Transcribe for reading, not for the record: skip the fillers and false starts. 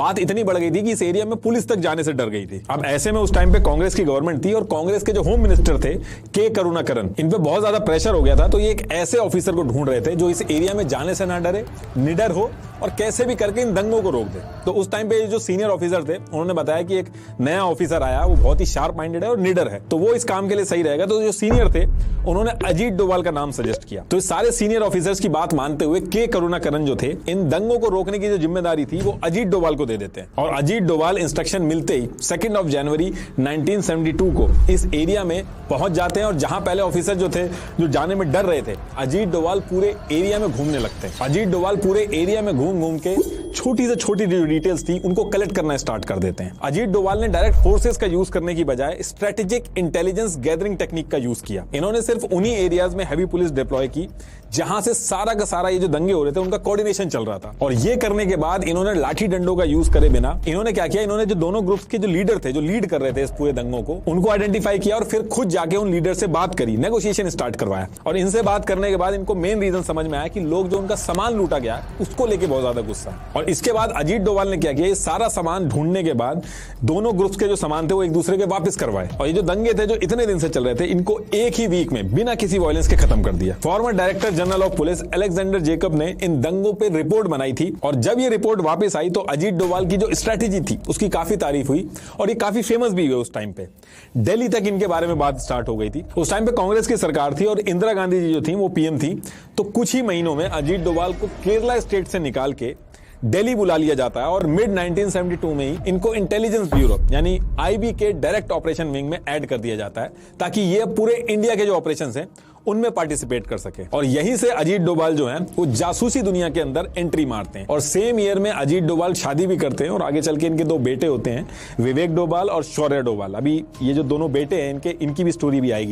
बात इतनी बढ़ गई थी कि इस एरिया में पुलिस तक जाने से डर गई थी। अब ऐसे में उस टाइम पे कांग्रेस की गवर्नमेंट थी और कांग्रेस के जो होम मिनिस्टर थे के करुणाकरन, इन पे बहुत ज्यादा प्रेशर हो गया था। तो ये एक ऐसे ऑफिसर को ढूंढ रहे थे जो इस एरिया में जाने से ना डरे, निडर हो और कैसे भी करके इन दंगों को रोक दे। तो उस टाइम पे जो सीनियर ऑफिसर थे उन्होंने बताया कि एक नया ऑफिसर आया, वो बहुत ही शार्प माइंडेड है और निडर है, तो वो इस काम के लिए सही रहेगा। तो जो सीनियर थे उन्होंने अजीत डोभाल का नाम सजेस्ट किया। तो इस सारे सीनियर ऑफिसर्स की बात मानते हुए के करुणाकरन जो थे, इन दंगों को रोकने की जो जिम्मेदारी थी वो अजीत डोभाल को दे देते हैं। और अजीत डोभाल इंस्ट्रक्शन मिलते ही 2 जनवरी 1972 को इस एरिया में पहुंच जाते हैं। और जहां पहले ऑफिसर जो थे जो जाने में डर रहे थे, अजीत डोभाल पूरे एरिया में घूमने लगते हैं। अजीत डोभाल पूरे एरिया में घूम घूम के छोटी से छोटी जो डिटेल्स थी उनको कलेक्ट करना स्टार्ट कर देते हैं। अजीत डोभाल ने डायरेक्ट फोर्सेस का यूज करने की बजाय स्ट्रेटेजिक इंटेलिजेंस गैदरिंग टेक्निक का यूज किया। इन्होंने सिर्फ उन्हीं एरियाज में हैवी पुलिस डिप्लॉय की जहां से सारा का सारा ये जो दंगे हो रहे थे उनका कोऑर्डिनेशन चल रहा था। और ये करने के बाद इन्होंने लाठी डंडों का यूज करे बिना इन्होंने क्या किया, इन्होंने जो दोनों ग्रुप्स के जो लीडर थे, जो लीड कर रहे थे इस पूरे दंगों को, उनको आइडेंटिफाई किया और फिर खुद जाके उन लीडर से बात करी, नेगोशिएशन स्टार्ट करवाया। और इनसे बात करने के बाद इनको मेन रीजन समझ में आया कि लोग जो उनका सामान लूटा गया उसको लेके बहुत ज्यादा गुस्सा। और इसके बाद अजीत डोभाल ने क्या किया, ये सारा सामान ढूंढने के बाद दोनों ग्रुप्स के जो सामान थे वो एक दूसरे के वापस करवाए। और ये जो दंगे थे जो इतने दिन से चल रहे थे, इनको एक ही वीक में बिना किसी वायलेंस के खत्म कर दिया। Farmer director general of police Alexander Jacob ने इन दंगों पे रिपोर्ट बनाई थी। और जब ये रिपोर्ट वापस आई तो अजीत डोभाल की जो स्ट्रैटेजी थी उसकी काफी तारीफ हुई और ये काफी फेमस भी हुए। उस टाइम पे दिल्ली तक इनके बारे में बात स्टार्ट हो गई थी। उस टाइम पे कांग्रेस की सरकार थी और इंदिरा गांधी जी जो थी वो पीएम थी। तो कुछ ही महीनों में अजीत डोभाल को केरला स्टेट से निकाल के दिल्ली बुला लिया जाता है और मिड 1972 में ही इनको इंटेलिजेंस ब्यूरो यानी आईबी के डायरेक्ट ऑपरेशन विंग में ऐड कर दिया जाता है, ताकि ये पूरे इंडिया के जो ऑपरेशंस हैं उनमें पार्टिसिपेट कर सके। और यहीं से अजीत डोभाल जो हैं वो जासूसी दुनिया के अंदर एंट्री मारते हैं। और सेम ईयर में अजीत डोभाल शादी भी करते हैं और आगे चल के इनके 2 बेटे होते हैं, विवेक डोभाल और शौर्य डोभाल। अभी ये जो दोनों बेटे हैं इनकी भी स्टोरी भी आएगी।